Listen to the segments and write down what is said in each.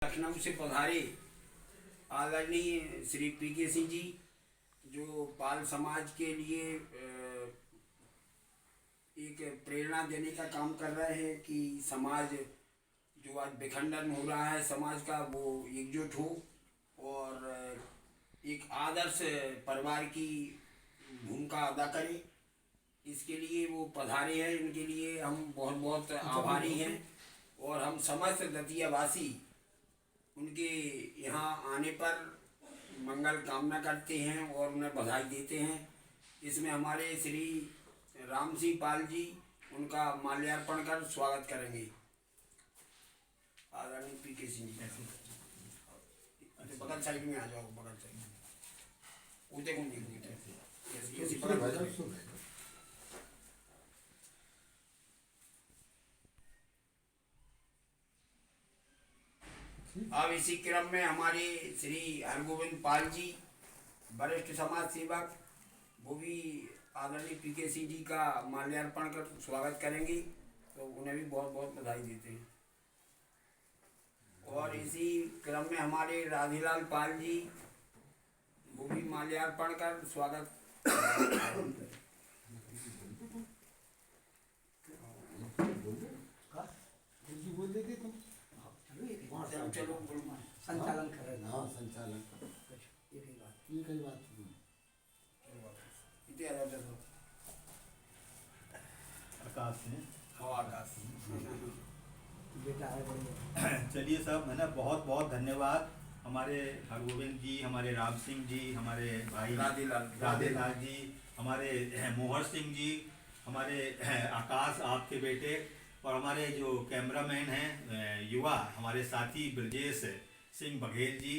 लखनऊ से पधारे आदरणीय श्री पी.के. सिंह जी, जो पाल समाज के लिए एक प्रेरणा देने का काम कर रहे हैं कि समाज जो आज विखंडन हो रहा है समाज का, वो एकजुट हो और एक आदर्श परिवार की भूमिका अदा करे। इसके लिए वो पधारे हैं, इनके लिए हम बहुत बहुत आभारी हैं और हम समस्त दतियावासी उनके यहाँ आने पर मंगल कामना करते हैं और उन्हें बधाई देते हैं। इसमें हमारे श्री राम सिंह पाल जी उनका माल्यार्पण कर स्वागत करेंगे। आदरणीय पी.के. सिंह जी, बगल साइड में आ जाओ, बगल साइड में उते कौन अब इसी क्रम में हमारे श्री हरगोविंद पाल जी, वरिष्ठ समाज सेवक, वो भी आदरणीय पी.के. सिंह जी का माल्यार्पण कर स्वागत करेंगे, तो उन्हें भी बहुत बहुत बधाई देते हैं। और इसी क्रम में हमारे राधेलाल पाल जी, वो भी माल्यार्पण कर स्वागत बोल देते तुम चलो संचालन करें। हाँ, संचालन ये कई बात आकाश ने आकाश बेटा है बढ़िया। चलिए साहब, है ना, बहुत बहुत धन्यवाद हमारे हरगोविंद जी, हमारे राम सिंह जी, हमारे भाई राधेलाल जी, हमारे मोहर सिंह जी, हमारे आकाश आपके बेटे, और हमारे जो कैमरामैन हैं युवा हमारे साथी ब्रजेश सिंह बघेल जी।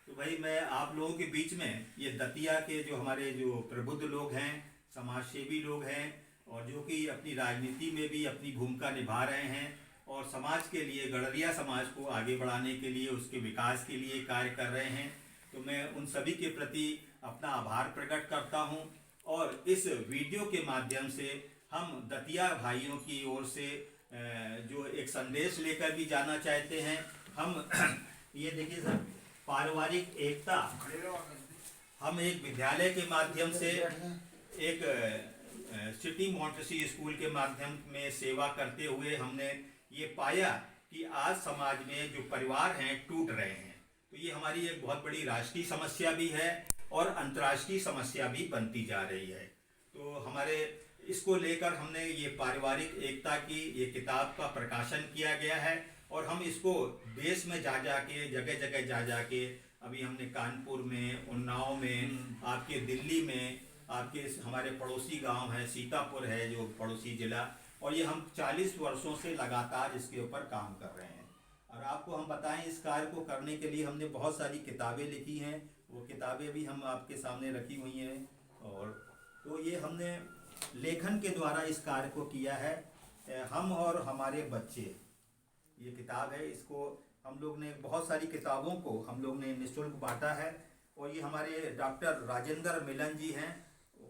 तो भाई मैं आप लोगों के बीच में ये दतिया के जो हमारे जो प्रबुद्ध लोग हैं, समाजसेवी लोग हैं, और जो कि अपनी राजनीति में भी अपनी भूमिका निभा रहे हैं और समाज के लिए, गड़रिया समाज को आगे बढ़ाने के लिए, उसके विकास के लिए कार्य कर रहे हैं, तो मैं उन सभी के प्रति अपना आभार प्रकट करता हूं। और इस वीडियो के माध्यम से हम दतिया भाइयों की ओर से जो एक संदेश लेकर भी जाना चाहते हैं। हम ये देखिए सर, पारिवारिक एकता, हम एक विद्यालय के माध्यम से, एक सिटी मॉन्टेसरी स्कूल के माध्यम में सेवा करते हुए हमने ये पाया कि आज समाज में जो परिवार हैं टूट रहे हैं। तो ये हमारी एक बहुत बड़ी राष्ट्रीय समस्या भी है और अंतर्राष्ट्रीय समस्या भी बनती जा रही है। तो हमारे इसको लेकर हमने ये पारिवारिक एकता की ये किताब का प्रकाशन किया गया है और हम इसको देश में जा के, जगह जगह जा के, अभी हमने कानपुर में, उन्नाव में, आपके दिल्ली में, आपके हमारे पड़ोसी गांव है सीतापुर है जो पड़ोसी जिला, और ये हम 40 वर्षों से लगातार इसके ऊपर काम कर रहे हैं। और आपको हम बताएं, इस कार्य को करने के लिए हमने बहुत सारी किताबें लिखी हैं, वो किताबें भी हम आपके सामने रखी हुई हैं। और तो ये हमने लेखन के द्वारा इस कार्य को किया है, हम और हमारे बच्चे, ये किताब है। इसको हम लोग ने, बहुत सारी किताबों को हम लोग ने निःशुल्क बांटा है, और ये हमारे डॉक्टर राजेंद्र मिलन जी हैं,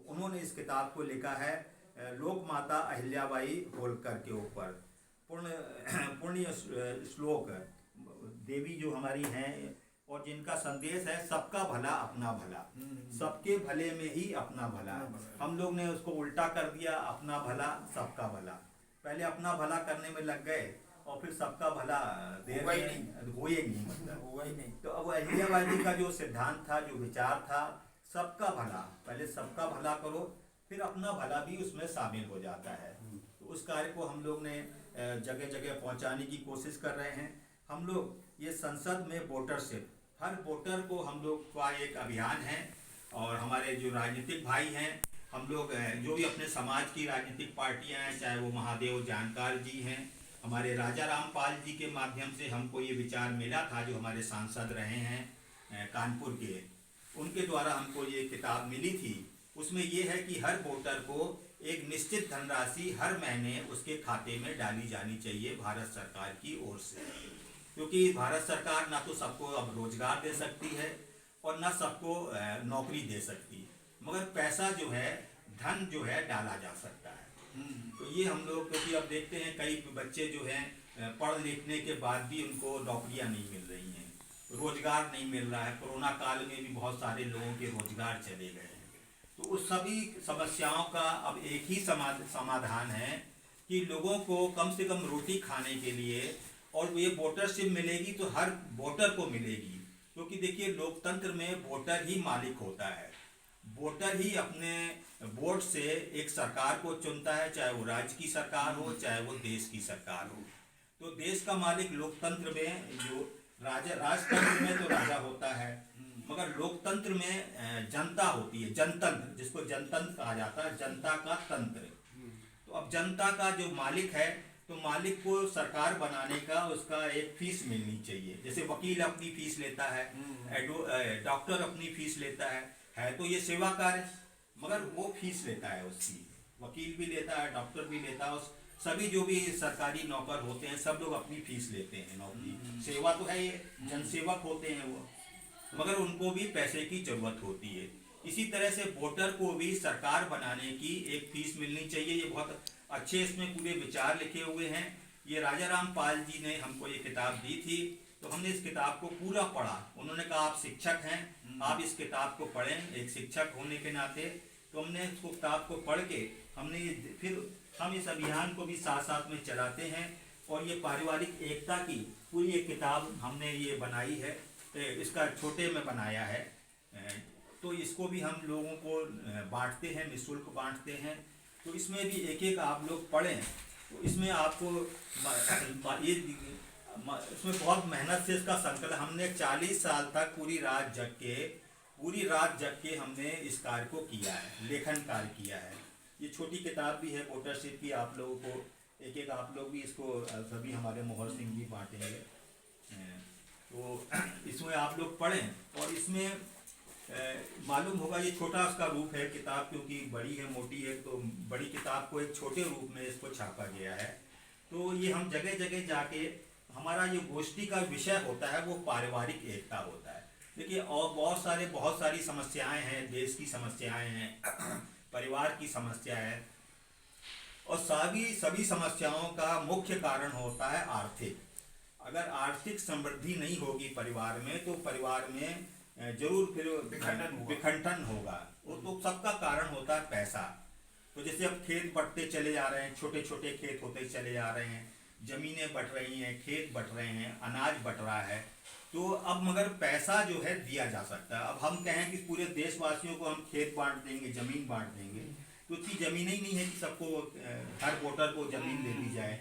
उन्होंने इस किताब को लिखा है लोक माता अहिल्याबाई होलकर के ऊपर। पुण्य श्लोक देवी जो हमारी हैं और जिनका संदेश है सबका भला अपना भला, सबके भले में ही अपना भला। हम लोग ने उसको उल्टा कर दिया, अपना भला सबका भला। पहले अपना भला करने में लग गए और फिर सबका भला हुआ ही नहीं, मतलब हुआ ही नहीं। तो अब अहिल्याबाई जी का जो सिद्धांत था, जो विचार था, सबका भला, पहले सबका भला करो, फिर अपना भला भी उसमें शामिल हो जाता है। तो उस कार्य को हम लोग ने जगह जगह पहुंचाने की कोशिश कर रहे हैं। हम लोग ये संसद में वोटरशिप, हर वोटर को हम लोग का एक अभियान है, और हमारे जो राजनीतिक भाई हैं, हम लोग जो भी अपने समाज की राजनीतिक पार्टियां हैं, चाहे वो महादेव जानकार जी हैं, हमारे राजा राम पाल जी के माध्यम से हमको ये विचार मिला था, जो हमारे सांसद रहे हैं कानपुर के, उनके द्वारा हमको ये किताब मिली थी। उसमें ये है कि हर वोटर को एक निश्चित धनराशि हर महीने उसके खाते में डाली जानी चाहिए भारत सरकार की ओर से, क्योंकि भारत सरकार ना तो सबको अब रोजगार दे सकती है और ना सबको नौकरी दे सकती, मगर पैसा जो है, धन जो है डाला जा सकता है। तो ये हम लोग, क्योंकि अब देखते हैं कई बच्चे जो हैं पढ़ लिखने के बाद भी उनको नौकरियां नहीं मिल रही हैं, रोजगार नहीं मिल रहा है। कोरोना काल में भी बहुत सारे लोगों के रोजगार चले गए हैं। तो उस सभी समस्याओं का अब एक ही समाधान है कि लोगों को कम से कम रोटी खाने के लिए, और ये वोटरशिप मिलेगी तो हर वोटर को मिलेगी, क्योंकि देखिए लोकतंत्र में वोटर ही मालिक होता है। वोटर ही अपने वोट से एक सरकार को चुनता है, चाहे वो राज्य की सरकार हो चाहे वो देश की सरकार हो। तो देश का मालिक लोकतंत्र में जो राजतंत्र में तो राजा होता है, मगर लोकतंत्र में जनता होती है, जनतंत्र, जिसको जनतंत्र कहा जाता है, जनता का तंत्र। तो अब जनता का जो मालिक है, तो मालिक को सरकार बनाने का उसका एक फीस मिलनी चाहिए। जैसे वकील अपनी फीस लेता है, डॉक्टर अपनी फीस लेता है तो ये सेवा कार्य, मगर वो फीस लेता है उसकी। वकील भी लेता है, डॉक्टर भी लेता है, सभी जो भी सरकारी नौकर होते हैं सब लोग अपनी फीस लेते हैं। नौकरी सेवा तो है, ये जनसेवक होते हैं वो, मगर उनको भी पैसे की जरूरत होती है। इसी तरह से वोटर को भी सरकार बनाने की एक फीस मिलनी चाहिए। ये बहुत अच्छे इसमें पूरे विचार लिखे हुए हैं। ये राजा राम पाल जी ने हमको ये किताब दी थी, तो हमने इस किताब को पूरा पढ़ा। उन्होंने कहा आप शिक्षक हैं, आप इस किताब को पढ़ें, एक शिक्षक होने के नाते। तो हमने इस किताब को पढ़ के फिर हम इस अभियान को भी साथ साथ में चलाते हैं। और ये पारिवारिक एकता की पूरी एक किताब हमने ये बनाई है, इसका छोटे में बनाया है। तो इसको भी हम लोगों को बांटते हैं, निःशुल्क बांटते हैं। तो इसमें भी एक एक आप लोग पढ़ें, तो इसमें आपको इसमें बहुत मेहनत से इसका संकलन, हमने 40 साल तक पूरी रात जग के हमने इस कार्य को किया है, लेखन कार्य किया है। ये छोटी किताब भी है वोटरशिप की, आप लोगों को एक एक आप लोग भी इसको सभी हमारे मोहर सिंह भी बांटेंगे। तो इसमें आप लोग पढ़ें, और इसमें मालूम होगा ये छोटा उसका रूप है किताब, क्योंकि बड़ी है, मोटी है, तो बड़ी किताब को एक छोटे रूप में इसको छापा गया है। तो ये हम जगह जगह जाके, हमारा जो गोष्ठी का विषय होता है वो पारिवारिक एकता होता है। देखिए और बहुत सारी समस्याएं हैं, देश की समस्याएं हैं, परिवार की समस्या है, और सभी समस्याओं का मुख्य कारण होता है आर्थिक। अगर आर्थिक समृद्धि नहीं होगी परिवार में, तो परिवार में जरूर फिर विखंडन होगा। वो तो सबका कारण होता है पैसा। तो जैसे अब खेत बढ़ते चले जा रहे हैं, छोटे छोटे खेत होते चले जा रहे हैं, जमीनें बट रही हैं, खेत बट रहे हैं, अनाज बट रहा है। तो अब मगर पैसा जो है दिया जा सकता है। अब हम कहें कि पूरे देशवासियों को हम खेत बांट देंगे, जमीन बांट देंगे, तो इतनी जमीन ही नहीं है कि सबको हर वोटर को जमीन दे दी जाए।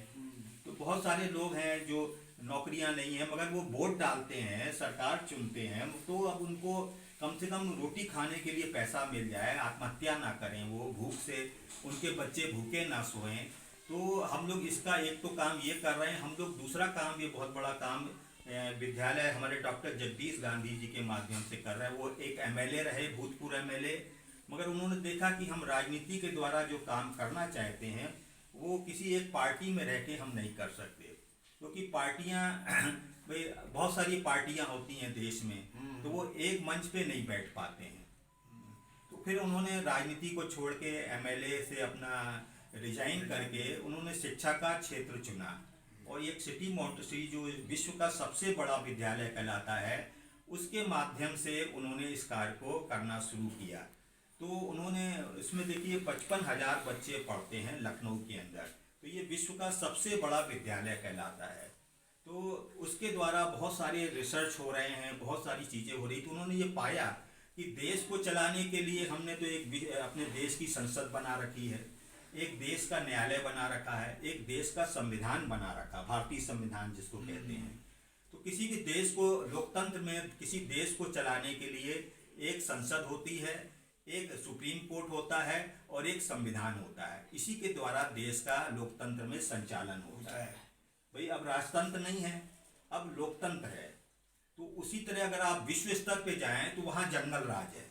तो बहुत सारे लोग हैं जो नौकरियां नहीं है, मगर वो वोट डालते हैं, सरकार चुनते हैं, तो अब उनको कम से कम रोटी खाने के लिए पैसा मिल जाए, आत्महत्या ना करें, वो भूख से उनके बच्चे भूखे ना सोएं। तो हम लोग इसका एक तो काम ये कर रहे हैं। हम लोग दूसरा काम, ये बहुत बड़ा काम विद्यालय हमारे डॉक्टर जगदीश गांधी जी के माध्यम से कर रहे हैं। वो एक MLA रहे, भूतपूर्व MLA, मगर उन्होंने देखा कि हम राजनीति के द्वारा जो काम करना चाहते हैं वो किसी एक पार्टी में रह के हम नहीं कर सकते, क्योंकि पार्टियां भाई बहुत सारी पार्टियां होती हैं देश में, तो वो एक मंच पे नहीं बैठ पाते हैं। तो फिर उन्होंने राजनीति को छोड़ के MLA से अपना रिजाइन करके उन्होंने शिक्षा का क्षेत्र चुना, और एक सिटी मॉन्टेसरी जो विश्व का सबसे बड़ा विद्यालय कहलाता है, उसके माध्यम से उन्होंने इस कार्य को करना शुरू किया। तो उन्होंने इसमें देखिए 55,000 बच्चे पढ़ते हैं लखनऊ के अंदर, तो ये विश्व का सबसे बड़ा विद्यालय कहलाता है। तो उसके द्वारा बहुत सारे रिसर्च हो रहे हैं, बहुत सारी चीज़ें हो रही। तो उन्होंने ये पाया कि देश को चलाने के लिए हमने तो एक अपने देश की संसद बना रखी है, एक देश का न्यायालय बना रखा है, एक देश का संविधान बना रखा, भारतीय संविधान जिसको कहते हैं। तो किसी भी देश को, लोकतंत्र में किसी देश को चलाने के लिए एक संसद होती है, एक सुप्रीम कोर्ट होता है, और एक संविधान होता है। इसी के द्वारा देश का लोकतंत्र में संचालन होता है। भाई अब राजतंत्र नहीं है, अब लोकतंत्र है। तो उसी तरह अगर आप विश्व स्तर पे जाएं तो वहाँ जंगल राज है।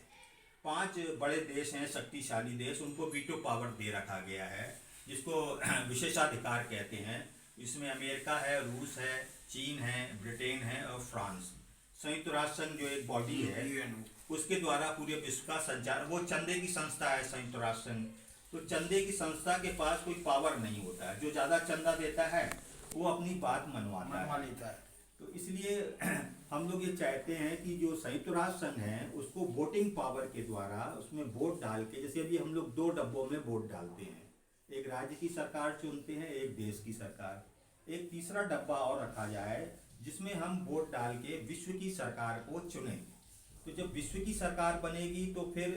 5 बड़े देश हैं, शक्तिशाली देश, उनको वीटो पावर दे रखा गया है, जिसको विशेषाधिकार कहते हैं। इसमें अमेरिका है, रूस है, चीन है, ब्रिटेन है और फ्रांस। संयुक्त राष्ट्र संघ जो एक बॉडी है, उसके द्वारा पूरे विश्व का संचार, वो चंदे की संस्था है संयुक्त राष्ट्र संघ। तो चंदे की संस्था के पास कोई पावर नहीं होता है। जो ज़्यादा चंदा देता है वो अपनी बात मनवाता मनवा है। लेता है। तो इसलिए हम लोग ये चाहते हैं कि जो संयुक्त राष्ट्र संघ है उसको वोटिंग पावर के द्वारा उसमें वोट डाल के, जैसे अभी हम लोग 2 डब्बों में वोट डालते हैं, एक राज्य की सरकार चुनते हैं, एक देश की सरकार, एक तीसरा डब्बा और रखा जाए जिसमें हम वोट डाल के विश्व की सरकार को चुनें। तो जब विश्व की सरकार बनेगी तो फिर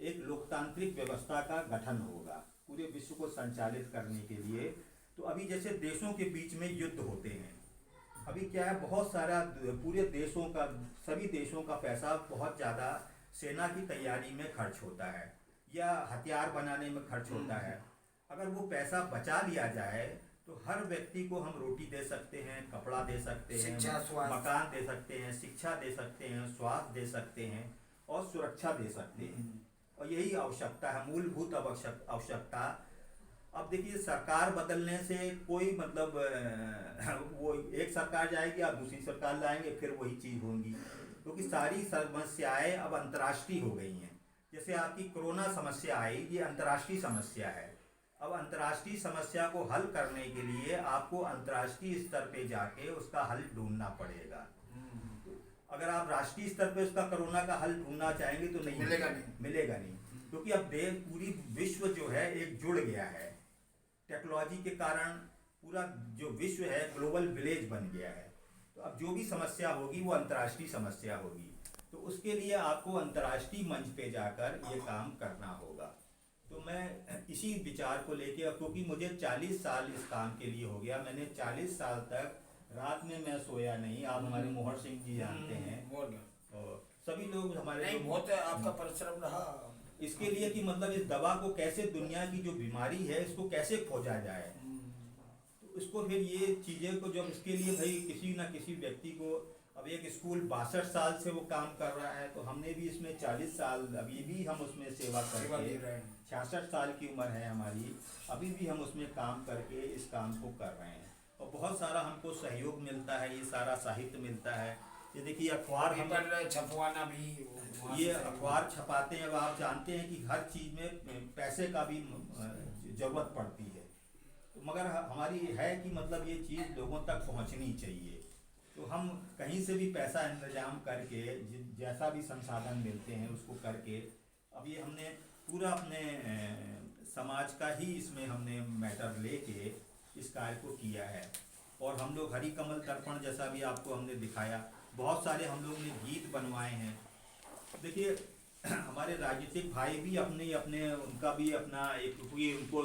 एक लोकतांत्रिक व्यवस्था का गठन होगा पूरे विश्व को संचालित करने के लिए। तो अभी जैसे देशों के बीच में युद्ध होते हैं, अभी क्या है, बहुत सारा पूरे देशों का, सभी देशों का पैसा बहुत ज़्यादा सेना की तैयारी में खर्च होता है या हथियार बनाने में खर्च होता है। अगर वो पैसा बचा लिया जाए तो हर व्यक्ति को हम रोटी दे सकते हैं, कपड़ा दे सकते हैं, शिक्षा, स्वास्थ्य। मकान दे सकते हैं, शिक्षा दे सकते हैं, स्वास्थ्य दे सकते हैं और सुरक्षा दे सकते हैं। और यही आवश्यकता है, मूलभूत आवश्यकता। अब देखिए, सरकार बदलने से कोई मतलब वो एक सरकार जाएगी, आप दूसरी सरकार लाएंगे, फिर वही चीज़ होगी, क्योंकि सारी समस्याएं अब अंतर्राष्ट्रीय हो गई हैं। जैसे आपकी कोरोना समस्या आई, ये अंतर्राष्ट्रीय समस्या है। अब अंतर्राष्ट्रीय समस्या को हल करने के लिए आपको अंतर्राष्ट्रीय स्तर पे जाके उसका हल ढूंढना पड़ेगा। अगर आप राष्ट्रीय स्तर पे उसका कोरोना का हल ढूंढना चाहेंगे तो नहीं मिलेगा नहीं, क्योंकि अब पूरी विश्व जो है एक जुड़ गया है। टेक्नोलॉजी के कारण पूरा जो विश्व है ग्लोबल विलेज बन गया है। तो अब जो भी समस्या होगी वो अंतर्राष्ट्रीय समस्या होगी। तो उसके लिए आपको अंतर्राष्ट्रीय मंच पे जाकर ये काम करना होगा। तो मैं इसी विचार को लेके, क्योंकि मुझे 40 साल इस काम के लिए हो गया, मैंने 40 साल तक रात में मैं सोया नहीं। आप हमारे मोहर सिंह जी जानते हैं और सभी लोग हमारे बहुत आपका परिश्रम रहा इसके लिए कि मतलब इस दवा को कैसे, दुनिया की जो बीमारी है इसको कैसे खोजा जाए। तो इसको फिर ये चीज़ें को जब इसके लिए भाई किसी ना किसी व्यक्ति को, अब एक स्कूल 62 साल से वो काम कर रहा है, तो हमने भी इसमें 40 साल अभी भी हम उसमें सेवा करके 66 साल की उम्र है हमारी, अभी भी हम उसमें काम करके इस काम को कर रहे हैं। और बहुत सारा हमको सहयोग मिलता है, ये सारा साहित्य मिलता है। ये देखिए अखबार पेपर छपवाना भी, ये अखबार छपाते हैं। अब आप जानते हैं कि हर चीज़ में पैसे का भी ज़रूरत पड़ती है, तो मगर हमारी है कि मतलब ये चीज़ लोगों तक पहुंचनी चाहिए। तो हम कहीं से भी पैसा इंतजाम करके जैसा भी संसाधन मिलते हैं उसको करके, अब ये हमने पूरा अपने समाज का ही इसमें हमने मैटर लेके इस कार्य को किया है। और हम लोग हरि कमल दर्पण जैसा भी आपको हमने दिखाया, बहुत सारे हम लोग ने गीत बनवाए हैं। देखिए हमारे राजनीतिक भाई भी अपने उनका भी अपना एक, क्योंकि उनको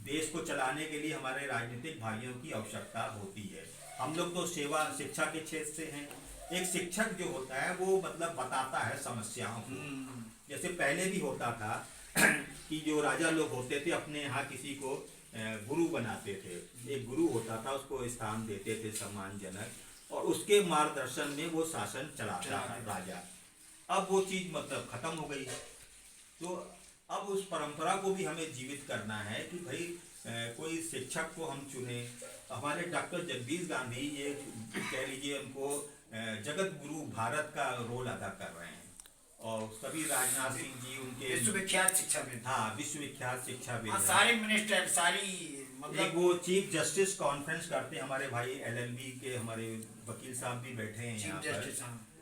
देश को चलाने के लिए हमारे राजनीतिक भाइयों की आवश्यकता होती है। हम लोग तो सेवा शिक्षा के क्षेत्र से हैं। एक शिक्षक जो होता है वो मतलब बताता है समस्याओं को। जैसे पहले भी होता था कि जो राजा लोग होते थे अपने यहाँ किसी को गुरु बनाते थे, एक गुरु होता था, उसको स्थान देते थे सम्मानजनक, और उसके मार्गदर्शन में वो शासन चलाता था राजा। अब वो चीज़ मतलब ख़त्म हो गई। तो अब उस परंपरा को भी हमें जीवित करना है कि भाई कोई शिक्षक को हम चुने। हमारे डॉक्टर जगदीश गांधी ये कह लीजिए उनको जगत गुरु भारत का रोल अदा कर रहे हैं, और सभी राजनाथ सिंह जी उनके विश्वविख्यात शिक्षाविद, हाँ विश्वविख्यात शिक्षाविद, सारे मिनिस्टर, सारी मतलब एक वो चीफ जस्टिस कॉन्फ्रेंस करते हैं हमारे भाई LLB के, हमारे वकील साहब भी बैठे हैं यहाँ पर।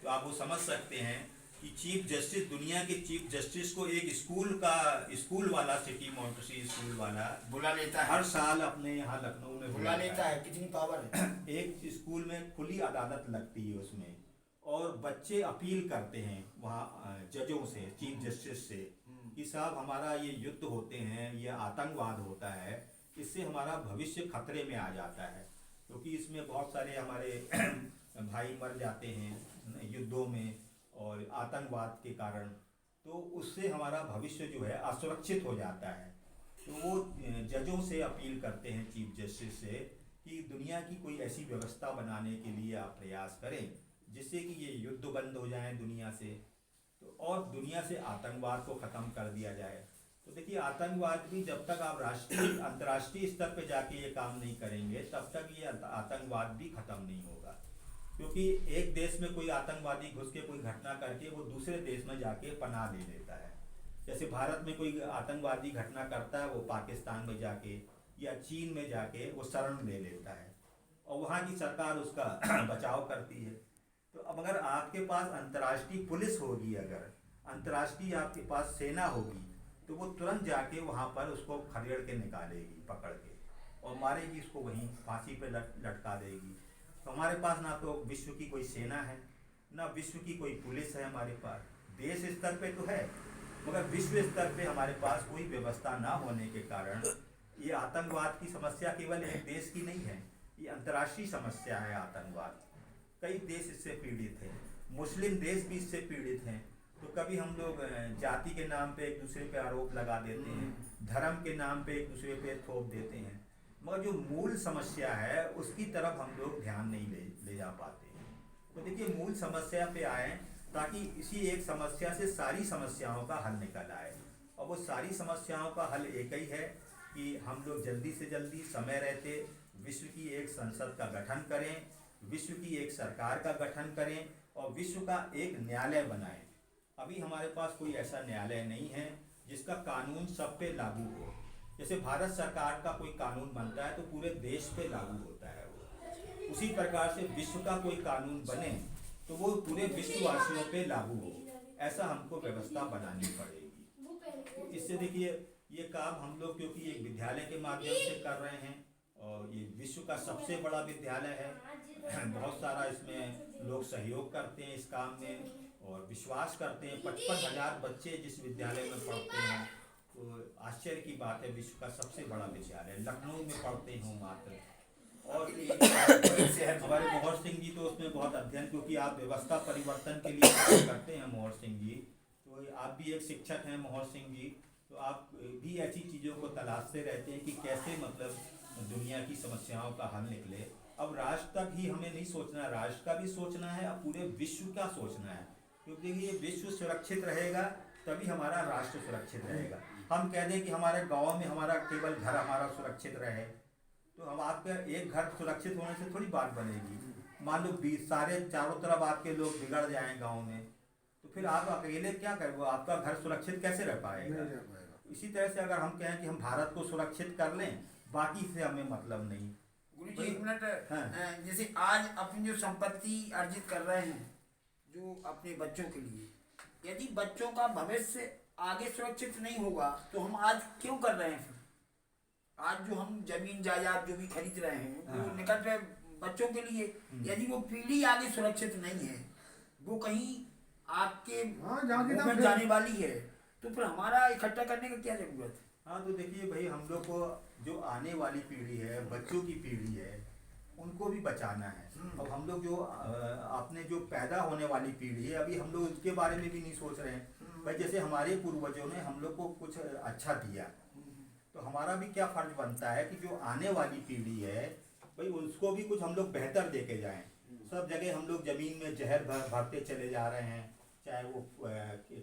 तो आप वो समझ सकते हैं कि चीफ जस्टिस, दुनिया के चीफ जस्टिस को एक स्कूल वाला, सिटी मॉन्टेसरी स्कूल वाला बुला लेता है हर साल अपने यहाँ लखनऊ में बुला लेता है। कितनी पावर है। एक स्कूल में खुली अदालत लगती है उसमें, और बच्चे अपील करते हैं वहाँ जजों से, चीफ जस्टिस से, कि साहब हमारा ये युद्ध होते हैं, ये आतंकवाद होता है, इससे हमारा भविष्य खतरे में आ जाता है, क्योंकि इसमें बहुत सारे हमारे भाई मर जाते हैं युद्धों में और आतंकवाद के कारण, तो उससे हमारा भविष्य जो है असुरक्षित हो जाता है। तो वो जजों से अपील करते हैं चीफ जस्टिस से कि दुनिया की कोई ऐसी व्यवस्था बनाने के लिए आप प्रयास करें जिससे कि ये युद्ध बंद हो जाए दुनिया से, तो और दुनिया से आतंकवाद को ख़त्म कर दिया जाए। तो देखिए आतंकवाद भी जब तक आप राष्ट्रीय अंतर्राष्ट्रीय स्तर पे जाके ये काम नहीं करेंगे तब तक ये आतंकवाद भी ख़त्म नहीं होगा, क्योंकि एक देश में कोई आतंकवादी घुस के कोई घटना करके वो दूसरे देश में जाके पनाह ले लेता है। जैसे भारत में कोई आतंकवादी घटना करता है, वो पाकिस्तान में जाके या चीन में जाके वो शरण ले लेता है। और वहाँ की सरकार उसका बचाव करती है। तो अब अगर आपके पास अंतर्राष्ट्रीय पुलिस होगी, अगर अंतर्राष्ट्रीय आपके पास सेना होगी, तो वो तुरंत जाके वहाँ पर उसको खदेड़ के निकालेगी, पकड़ के, और मारेगी उसको, वहीं फांसी पे लटका देगी। तो हमारे पास ना तो विश्व की कोई सेना है, ना विश्व की कोई पुलिस है हमारे पास। देश स्तर पे तो है, मगर विश्व स्तर पे हमारे पास कोई व्यवस्था ना होने के कारण ये आतंकवाद की समस्या केवल एक देश की नहीं है, ये अंतर्राष्ट्रीय समस्या है। आतंकवाद कई देश इससे पीड़ित हैं, मुस्लिम देश भी इससे पीड़ित हैं। तो कभी हम लोग जाति के नाम पे एक दूसरे पे आरोप लगा देते हैं, धर्म के नाम पे एक दूसरे पे थोप देते हैं, मगर जो मूल समस्या है उसकी तरफ हम लोग ध्यान नहीं ले जा पाते हैं। तो देखिए, मूल समस्या पे आए ताकि इसी एक समस्या से सारी समस्याओं का हल निकल आए। और वो सारी समस्याओं का हल एक ही है कि हम लोग जल्दी से जल्दी समय रहते विश्व की एक संसद का गठन करें, विश्व की एक सरकार का गठन करें और विश्व का एक न्यायालय बनाएं। अभी हमारे पास कोई ऐसा न्यायालय नहीं है जिसका कानून सब पे लागू हो। जैसे भारत सरकार का कोई कानून बनता है तो पूरे देश पे लागू होता है वो, उसी प्रकार से विश्व का कोई कानून बने तो वो पूरे विश्ववासियों पे लागू हो, ऐसा हमको व्यवस्था बनानी पड़ेगी। तो इससे देखिए, ये काम हम लोग क्योंकि एक विद्यालय के माध्यम से कर रहे हैं और ये विश्व का सबसे बड़ा विद्यालय है, बहुत सारा इसमें लोग सहयोग करते हैं इस काम में और विश्वास करते हैं। 55,000 बच्चे जिस विद्यालय में पढ़ते हैं, तो आश्चर्य की बात है, विश्व का सबसे बड़ा विद्यालय लखनऊ में पढ़ते हैं मात्र। और हमारे मोहर सिंह जी तो उसमें बहुत अध्ययन, क्योंकि आप व्यवस्था परिवर्तन के लिए काम करते हैं मोहर सिंह जी, तो आप भी एक शिक्षक हैं मोहर सिंह जी, तो आप भी ऐसी चीज़ों को तलाशते रहते हैं कि कैसे मतलब दुनिया की समस्याओं का हल निकले। अब राष्ट्र तक ही हमें नहीं सोचना, राष्ट्र का भी सोचना है, अब पूरे विश्व का सोचना है, क्योंकि ये विश्व सुरक्षित रहेगा तभी हमारा राष्ट्र सुरक्षित रहेगा। हम कह दें कि हमारे गांव में हमारा केवल घर हमारा सुरक्षित रहे, तो हम आपका एक घर सुरक्षित होने से थोड़ी बात बनेगी। मान लो 20 सारे चारों तरफ आपके लोग बिगड़ जाएं गांव में, तो फिर आप अकेले क्या करेंगे, आपका घर सुरक्षित कैसे रह पाएगा। इसी तरह से अगर हम कहें कि हम भारत को सुरक्षित कर लें, बाकी से हमें मतलब नहीं। गुरुजी एक मिनट, जैसे आज अपनी जो संपत्ति अर्जित कर रहे हैं जो अपने बच्चों के लिए, यदि बच्चों का भविष्य आगे सुरक्षित नहीं होगा तो हम आज क्यों कर रहे हैं? आज जो हम जमीन जायदाद जो भी खरीद रहे हैं वो निकट बच्चों के लिए, यदि वो पीढ़ी आगे सुरक्षित नहीं है, वो कहीं आपके में जाने वाली है, तो फिर हमारा इकट्ठा करने का क्या जरूरत है? हाँ, तो देखिए भाई, हम लोग को जो आने वाली पीढ़ी है, बच्चों की पीढ़ी है, उनको भी बचाना है। अब हम लोग जो अपने जो पैदा होने वाली पीढ़ी है, अभी हम लोग उसके बारे में भी नहीं सोच रहे हैं। भाई जैसे हमारे पूर्वजों ने हम लोग को कुछ अच्छा दिया, तो हमारा भी क्या फर्ज बनता है कि जो आने वाली पीढ़ी है भाई उसको भी कुछ हम लोग बेहतर दे के जाएँ। सब जगह हम लोग ज़मीन में जहर भरते चले जा रहे हैं, चाहे वो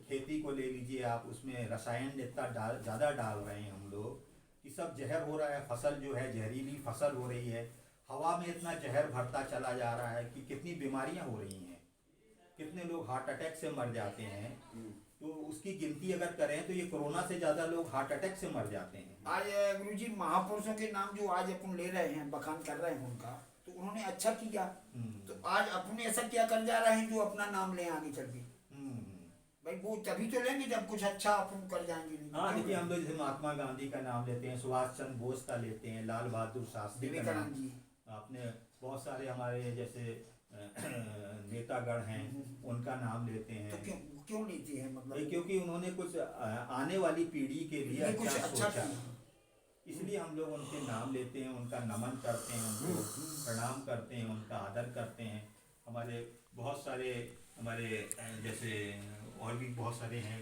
खेती को ले लीजिए आप, उसमें रसायन इतना ज़्यादा डाल रहे हैं हम लोग कि सब जहर हो रहा है। फसल जो है जहरीली फसल हो रही है, हवा में इतना जहर भरता चला जा रहा है कि कितनी बीमारियां हो रही हैं, कितने लोग हार्ट अटैक से मर जाते हैं। तो उसकी गिनती अगर करें तो ये कोरोना से ज़्यादा लोग हार्ट अटैक से मर जाते हैं। आज गुरुजी महापुरुषों के नाम जो आज अपन ले रहे हैं, बखान कर रहे हैं उनका, तो उन्होंने अच्छा किया, तो आज अपने ऐसा क्या कर जा रहे हैं जो अपना नाम लें आगे चल के? भाई वो तभी तो लेंगे जब कुछ अच्छा अपन कर जाएंगे। हाँ, देखिए हम लोग जैसे महात्मा गांधी का नाम लेते हैं, सुभाष चंद्र बोस का लेते हैं, लाल बहादुर शास्त्री का नाम, आपने बहुत सारे हमारे जैसे नेतागण हैं उनका नाम लेते हैं। तो क्यों लेते हैं? मतलब क्योंकि उन्होंने कुछ आने वाली पीढ़ी के लिए कुछ अच्छा सोचा, इसलिए हम लोग उनके नाम लेते हैं, उनका नमन करते हैं, उनको प्रणाम करते हैं, उनका आदर करते हैं। हमारे बहुत सारे हमारे जैसे और भी बहुत सारे हैं,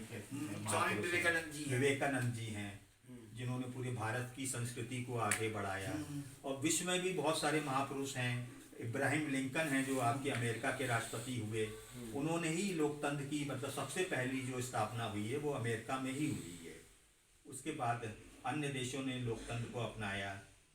विवेकानंद जी हैं जिन्होंने पूरे भारत की संस्कृति को आगे बढ़ाया, और विश्व में भी बहुत सारे महापुरुष हैं। इब्राहिम लिंकन हैं जो आपके अमेरिका के राष्ट्रपति हुए, उन्होंने ही लोकतंत्र की मतलब सबसे पहली जो स्थापना हुई है वो अमेरिका में ही हुई है। उसके बाद अन्य देशों ने लोकतंत्र को अपनाया,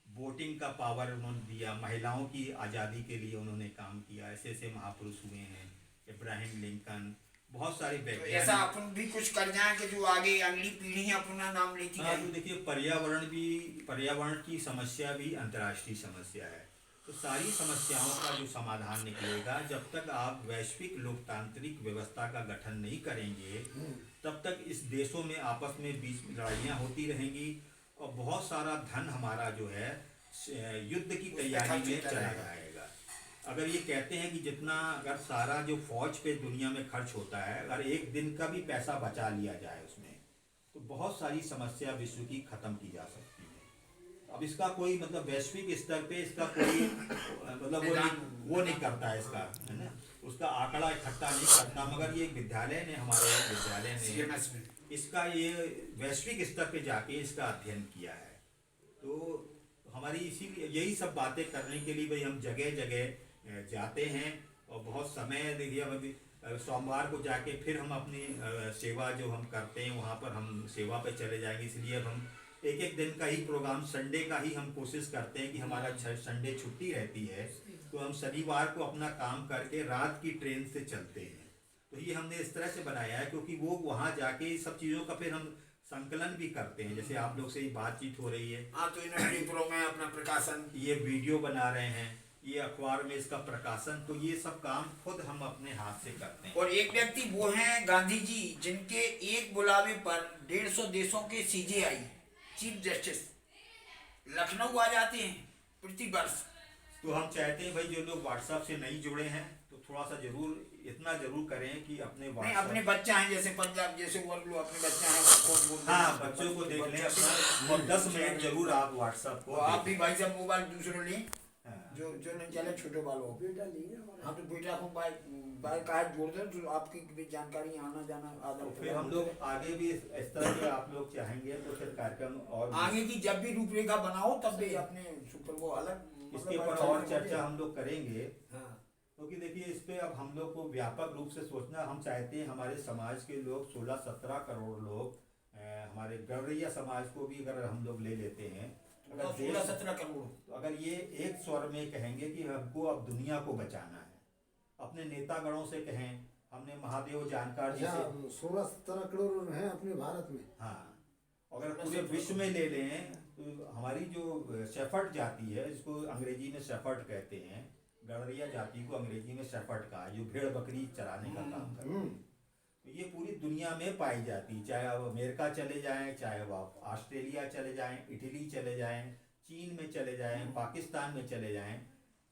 वोटिंग का पावर उन्होंने दिया, महिलाओं की आज़ादी के लिए उन्होंने काम किया। ऐसे ऐसे महापुरुष हुए हैं, इब्राहिम लिंकन, बहुत सारे वैज्ञानिक। तो ऐसा अपन भी कुछ कर जाएं कि जो आगे अगली पीढ़ी अपना नाम लेती है। तो देखिए पर्यावरण की समस्या भी अंतर्राष्ट्रीय समस्या है। तो सारी समस्याओं का जो समाधान निकलेगा, जब तक आप वैश्विक लोकतांत्रिक व्यवस्था का गठन नहीं करेंगे तब तक इस देशों में आपस में बीच में लड़ाइयाँ होती रहेंगी और बहुत सारा धन हमारा जो है युद्ध की तैयारी में चला जाएगा। अगर ये कहते हैं कि जितना अगर सारा जो फौज पे दुनिया में खर्च होता है, अगर एक दिन का भी पैसा बचा लिया जाए उसमें, तो बहुत सारी समस्या विश्व की खत्म की जा सकती है। अब इसका कोई मतलब वैश्विक स्तर पे इसका कोई मतलब वो नहीं करता है इसका, है ना, उसका आंकड़ा इकट्ठा नहीं करता, मगर ये विद्यालय ने, हमारे विद्यालय ने इसका ये वैश्विक स्तर पे जाके इसका अध्ययन किया है। तो हमारी इसीलिए यही सब बातें करने के लिए भाई हम जगह जगह जाते हैं और बहुत समय देखिए, अभी सोमवार को जाके फिर हम अपनी सेवा जो हम करते हैं वहाँ पर हम सेवा पे चले जाएंगे। इसलिए अब हम एक एक दिन का ही प्रोग्राम, संडे का ही हम कोशिश करते हैं कि हमारा संडे छुट्टी रहती है तो हम शनिवार को अपना काम करके रात की ट्रेन से चलते हैं। तो ये हमने इस तरह से बनाया है क्योंकि वो वहाँ जाके सब चीज़ों का फिर हम संकलन भी करते हैं। जैसे आप लोग से ही बातचीत हो रही है, हाँ, तो इन्होंने प्रो में अपना प्रकाशन, ये वीडियो बना रहे हैं, ये अखबार में इसका प्रकाशन, तो ये सब काम खुद हम अपने हाथ से करते हैं। और एक व्यक्ति वो हैं गांधी जी, जिनके एक बुलावे पर 150 देशों के CJI चीफ जस्टिस लखनऊ आ जाते हैं प्रति वर्ष। तो हम चाहते हैं भाई जो लोग व्हाट्सएप से नहीं जुड़े हैं तो थोड़ा सा जरूर इतना जरूर करें कि अपने नहीं, अपने बच्चा हैं जैसे पंजाब जैसे वो लोग अपने बच्चा हैं, हाँ, बच्चों को देख लें अपना, और 10 मिनट जरूर आप व्हाट्सएप को आप भी भाई साहब मोबाइल दूसरों लें, हाँ। जो नहीं चले छोटे बालों को। बेटा लिए हमारा। हाँ, तो बेटा को बाय कार्ड जोड़ दें तो आपकी भी जानकारी आना जाना आधा। फिर हम लोग आगे भी इस तरह के आप लोग चाहेंगे तो फिर कार्यक्रम और आगे की जब भी रूपरेखा बनाओ तब भी अपने सुपर वो अलग इसके ऊपर और चर्चा हम लोग करेंगे। हाँ, क्योंकि देखिए इस पे अब हम लोग को व्यापक रूप से सोचना, हम चाहते हैं हमारे समाज के लोग 16-17 करोड़ लोग, हमारे गौरैया समाज को भी अगर हम लोग ले लेते हैं, अगर 16-17 करोड़, तो अगर ये एक स्वर में कहेंगे कि हमको अब दुनिया को बचाना है, अपने नेतागणों से कहें, हमने महादेव जानकार जी से 16-17 करोड़ हैं अपने भारत में। हाँ, अगर पूरे विश्व में ले लें तो हमारी जो शेफर्ड जाति है, जिसको अंग्रेजी में शेफर्ड कहते हैं, गड़रिया जाति को अंग्रेजी में शेफर्ड कहा, जो भेड़ बकरी चराने का काम करते हैं, तो ये पूरी दुनिया में पाई जाती, चाहे आप अमेरिका चले जाएं, चाहे आप ऑस्ट्रेलिया चले जाएं, इटली चले जाएं, चीन में चले जाएं, पाकिस्तान में चले जाएं,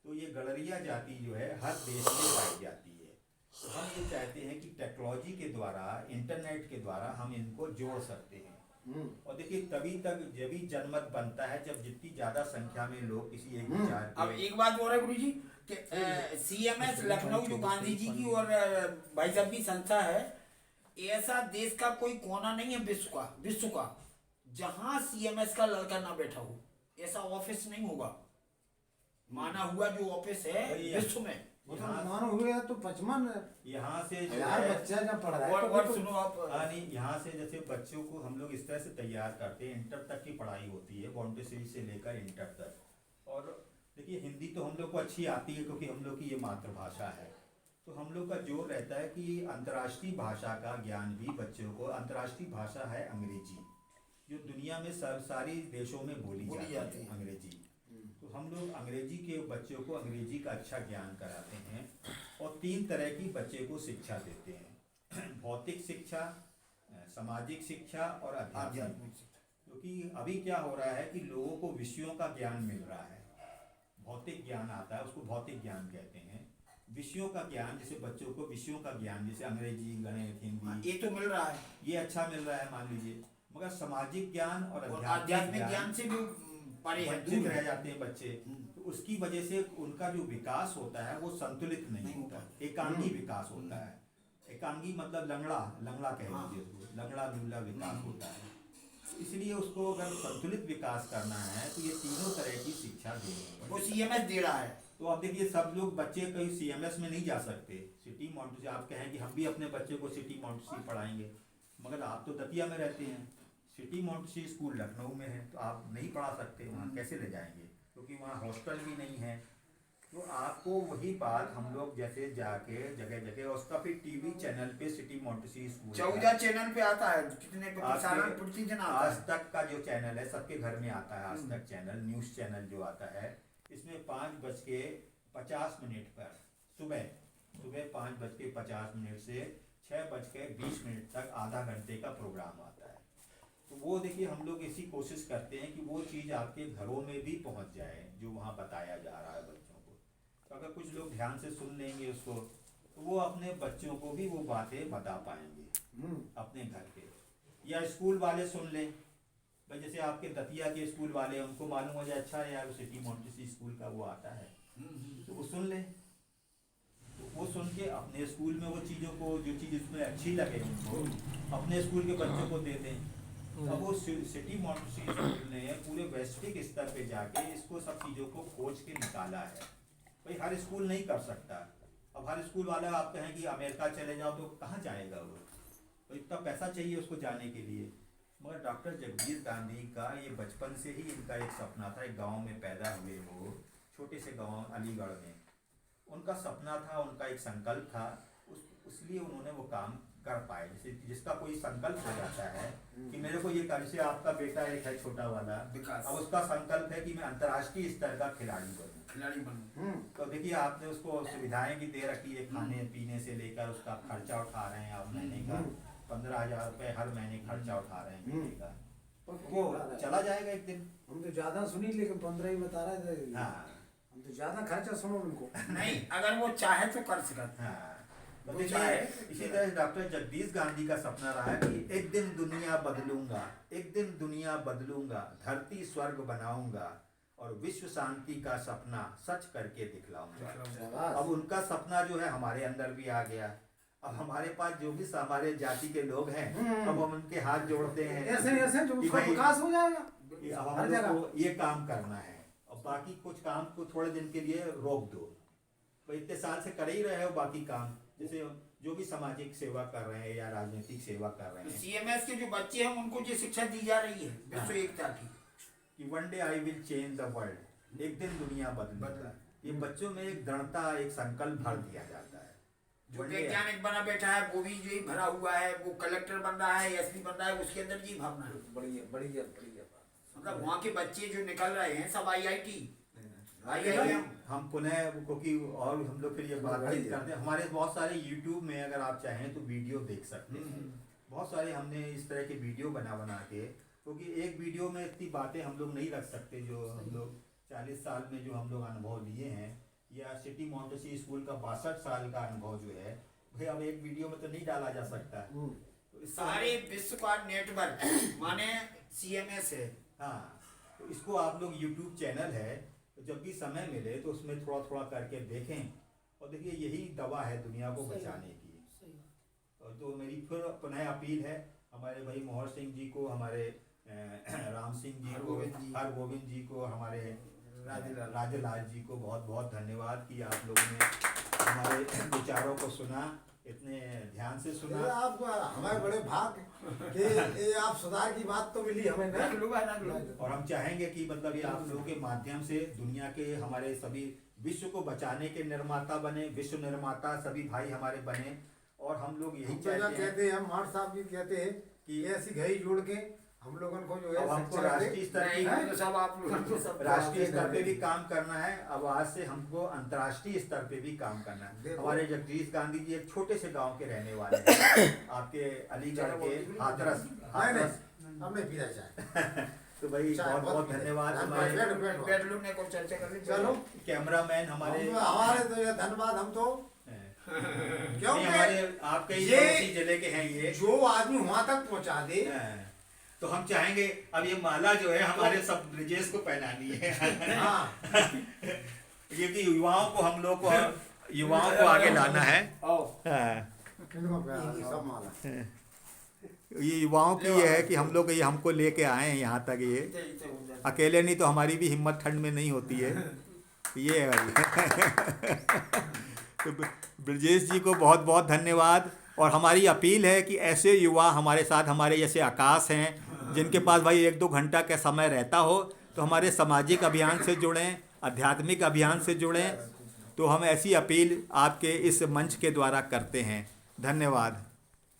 तो ये गड़रिया जाति जो है हर देश में पाई जाती है। तो हम ये चाहते हैं कि टेक्नोलॉजी के द्वारा, इंटरनेट के द्वारा हम इनको जोड़ सकते हैं। और देखिए तभी तक जब भी जनमत बनता है जब जितनी ज्यादा संख्या में लोग किसी एक विचार अब एक बात बोल रहे गुरु जी कि CMS लखनऊ जो गांधी जी की और भाई साहब की संस्था है, ऐसा देश का कोई कोना नहीं है विश्व का जहां CMS का लड़का ना बैठा हो, ऐसा ऑफिस नहीं होगा। माना हुआ जो ऑफिस है विश्व में, मानो हुए तो 55 यहाँ से यार बच्चा जब पढ़ रहा है और सुनो आप, नहीं, यहाँ से जैसे बच्चों को हम लोग इस तरह से तैयार करते हैं, इंटर तक की पढ़ाई होती है, मॉन्टेसरी से लेकर इंटर तक। और देखिए हिंदी तो हम लोग को अच्छी आती है क्योंकि हम लोग की ये मातृभाषा है, तो हम लोग का जोर रहता है कि अंतर्राष्ट्रीय भाषा का ज्ञान भी बच्चों को, अंतर्राष्ट्रीय भाषा है अंग्रेजी, जो दुनिया में सारी देशों में बोली जाती है अंग्रेजी। तो हम लोग अंग्रेजी के बच्चों को अंग्रेजी का अच्छा ज्ञान कराते हैं और 3 तरह की बच्चे को शिक्षा देते हैं, भौतिक शिक्षा, सामाजिक शिक्षा और आध्यात्मिक शिक्षा। क्योंकि अभी क्या हो रहा है कि लोगों को विषयों का ज्ञान मिल रहा है, भौतिक ज्ञान आता है, उसको भौतिक ज्ञान कहते हैं। विषयों का ज्ञान, जैसे बच्चों को विषयों का ज्ञान, जैसे अंग्रेजी, गणित, हिंदी, ये तो मिल रहा है, ये अच्छा मिल रहा है मान लीजिए, मगर सामाजिक ज्ञान और आध्यात्मिक ज्ञान से भी परे है, वंचित रह जाते हैं बच्चे। तो उसकी वजह से उनका जो विकास होता है वो संतुलित नहीं होता, एकांगी विकास होता है। एकांगी मतलब लंगड़ा कह लीजिए उसको, लंगड़ा लूला विकास होता है। इसलिए उसको अगर संतुलित विकास करना है तो ये तीनों तरह की शिक्षा देनी है, वो CMS दे रहा है। तो अब देखिए सब लोग बच्चे कहीं CMS में नहीं जा सकते, सिटी मॉन्टेसरी, आप कहें कि हम भी अपने बच्चे को सिटी मॉन्टेसरी पढ़ाएंगे, मगर आप तो दतिया में रहते हैं, सिटी मॉन्टेसरी स्कूल लखनऊ में है, तो आप नहीं पढ़ा सकते, वहाँ कैसे ले जाएंगे, क्योंकि वहाँ हॉस्टल भी नहीं है। तो आपको वही बात हम लोग जैसे जाके जगह जगह, उसका फिर टीवी चैनल पे सिटी मॉन्टेसरी स्कूल 14 चैनल पे आता है, कितने प्रतिदिन आता है। आज तक का जो चैनल है सबके घर में आता है, आज तक चैनल, न्यूज़ चैनल जो आता है, इसमें 5:50 पर सुबह 5:50 से 6:20 तक आधा घंटे का प्रोग्राम आता है। तो वो देखिए हम लोग ऐसी कोशिश करते हैं कि वो चीज़ आपके घरों में भी पहुंच जाए जो वहाँ बताया जा रहा है बच्चों को। तो अगर कुछ लोग ध्यान से सुन लेंगे उसको तो वो अपने बच्चों को भी वो बातें बता पाएंगे अपने घर के, या स्कूल वाले सुन लें भाई, जैसे आपके दतिया के स्कूल वाले उनको मालूम हो जाए अच्छा है यार सिटी मॉन्टेसरी स्कूल का वो आता है, तो वो सुन लें। तो वो सुन के अपने स्कूल में वो चीज़ों को जो चीज़ उसमें अच्छी लगे उनको अपने स्कूल के बच्चों को दे दें। अब वो सिटी मॉन्टेसरी स्कूल ने पूरे वैश्विक स्तर पे जाके इसको सब चीज़ों को खोज के निकाला है। भाई हर स्कूल नहीं कर सकता। अब हर स्कूल वाला आप कहें कि अमेरिका चले जाओ तो कहाँ जाएगा वो, तो इतना पैसा चाहिए उसको जाने के लिए। मगर डॉक्टर जगदीश गांधी का ये बचपन से ही इनका एक सपना था। एक गांव में पैदा हुए वो, छोटे से गांव अलीगढ़ में, उनका सपना था, उनका एक संकल्प था, इसलिए उन्होंने वो काम कर पाए। जैसे जिसका कोई संकल्प हो जाता है कि मेरे को ये कर, जैसे आपका बेटा एक है छोटा वाला, अब उसका संकल्प है कि मैं अंतर्राष्ट्रीय स्तर का खिलाड़ी बनूं। तो देखिए आपने उसको सुविधाएं भी दे रखी है, खाने पीने से लेकर उसका खर्चा उठा रहे हैं आप महीने का 15,000 रुपये हर महीने खर्चा उठा रहे हैं महीने का, वो चला जाएगा एक दिन। हम तो ज्यादा सुनी लेकिन 15 ही बता रहे थे। हाँ हम तो ज्यादा खर्चा सुनो उनको। नहीं, अगर वो चाहे तो कर सकते। हाँ तो देखिए इसी तरह डॉक्टर जगदीश गांधी का सपना रहा कि एक दिन दुनिया बदलूंगा, एक दिन दुनिया बदलूंगा, धरती स्वर्ग बनाऊंगा और विश्व शांति का सपना सच करके दिखलाऊंगा। अब उनका सपना जो है हमारे अंदर भी आ गया। अब हमारे पास जो भी हमारे जाति के लोग हैं अब हम उनके हाथ जोड़ते हैं ऐसे जो उसका विकास हो जाएगा। अब हम लोग को ये काम करना है और बाकी कुछ काम को थोड़े दिन के लिए रोक दो। तो इतने साल से कर ही रहे हो बाकी काम, जैसे जो भी सामाजिक सेवा कर रहे हैं या राजनीतिक सेवा कर रहे हैं। सीएमएस के जो बच्चे हैं उनको जो शिक्षा दी जा रही है विश्व एकता की, कि one day I will change the world, एक दिन दुनिया बदलेगा, ये बच्चों में एक दृढ़ता एक संकल्प भर दिया जाता है। जो वैज्ञानिक बना बैठा है वो भी जो भरा हुआ है, वो कलेक्टर बन रहा है, एसपी बन रहा है, उसके अंदर जी भरना है। बढ़िया बढ़िया बढ़िया। मतलब वहाँ के बच्चे जो निकल रहे हैं सब IIT हम पुनः क्योंकि और हम लोग फिर ये बातचीत करते हैं, हमारे बहुत सारे YouTube में अगर आप चाहें तो वीडियो देख सकते हैं। बहुत सारे हमने इस तरह के वीडियो बना के, क्योंकि एक वीडियो में इतनी बातें हम लोग नहीं रख सकते जो हम लोग 40 साल में जो हम लोग अनुभव लिए हैं, या सिटी मॉन्टेसरी स्कूल का 62 साल का अनुभव जो है भाई अब एक वीडियो में तो नहीं डाला जा सकता। तो सारे विश्व का नेटवर्क माने CMS है। हाँ, तो इसको आप लोग YouTube चैनल है, तो जब भी समय मिले तो उसमें थोड़ा थोड़ा करके देखें और देखिए यही दवा है दुनिया को बचाने की। तो मेरी फिर पुनः अपील है हमारे भाई मोहर सिंह जी को, हमारे राम सिंह जी को, हरगोविंद जी को, हमारे राजेलाल जी को बहुत बहुत धन्यवाद कि आप लोगों ने हमारे विचारों को सुना, इतने ध्यान से सुना। आपको हमारे बड़े भाग कि ये आप सुधार की बात तो मिली हमें ना। और हम चाहेंगे कि मतलब ये आप लोगों के माध्यम से दुनिया के हमारे सभी विश्व को बचाने के निर्माता बने, विश्व निर्माता सभी भाई हमारे बने। और हम लोग यही कहते हैं, हम मार साहब भी कहते हैं कि ऐसी घड़ी जोड़ के हम लोगों को जो है हमको राष्ट्रीय स्तर की सब आप लोग राष्ट्रीय स्तर पे भी काम करना है। अब आज से हमको अंतर्राष्ट्रीय स्तर पे भी काम करना है। हमारे जगदीश गांधी जी एक छोटे से गांव के रहने वाले हैं, आपके अलीगढ़ के हाथरस। हमने पीना चाहे तो भाई बहुत बहुत धन्यवाद। हमारे को चर्चा कर ली। चलो कैमरामैन हमारे तो ये धन्यवाद। हम तो क्योंकि हमारे आपके ही जिले के हैं, ये जो आदमी वहां तक पहुंचा दे तो हम चाहेंगे अब ये माला जो है हमारे सब ब्रिजेश को पहनानी है। क्योंकि युवाओं को हम लोग को युवाओं को आगे लाना है। सब माला ये युवाओं की ये है कि हम लोग ये हमको लेके आए हैं यहाँ तक, ये अकेले नहीं तो हमारी भी हिम्मत ठंड में नहीं होती है। ये है तो ब्रजेश जी को बहुत बहुत धन्यवाद। और हमारी अपील है कि ऐसे युवा हमारे साथ, हमारे जैसे आकाश हैं जिनके पास भाई 1-2 घंटा का समय रहता हो, तो हमारे सामाजिक अभियान से जुड़ें, आध्यात्मिक अभियान से जुड़ें। तो हम ऐसी अपील आपके इस मंच के द्वारा करते हैं। धन्यवाद।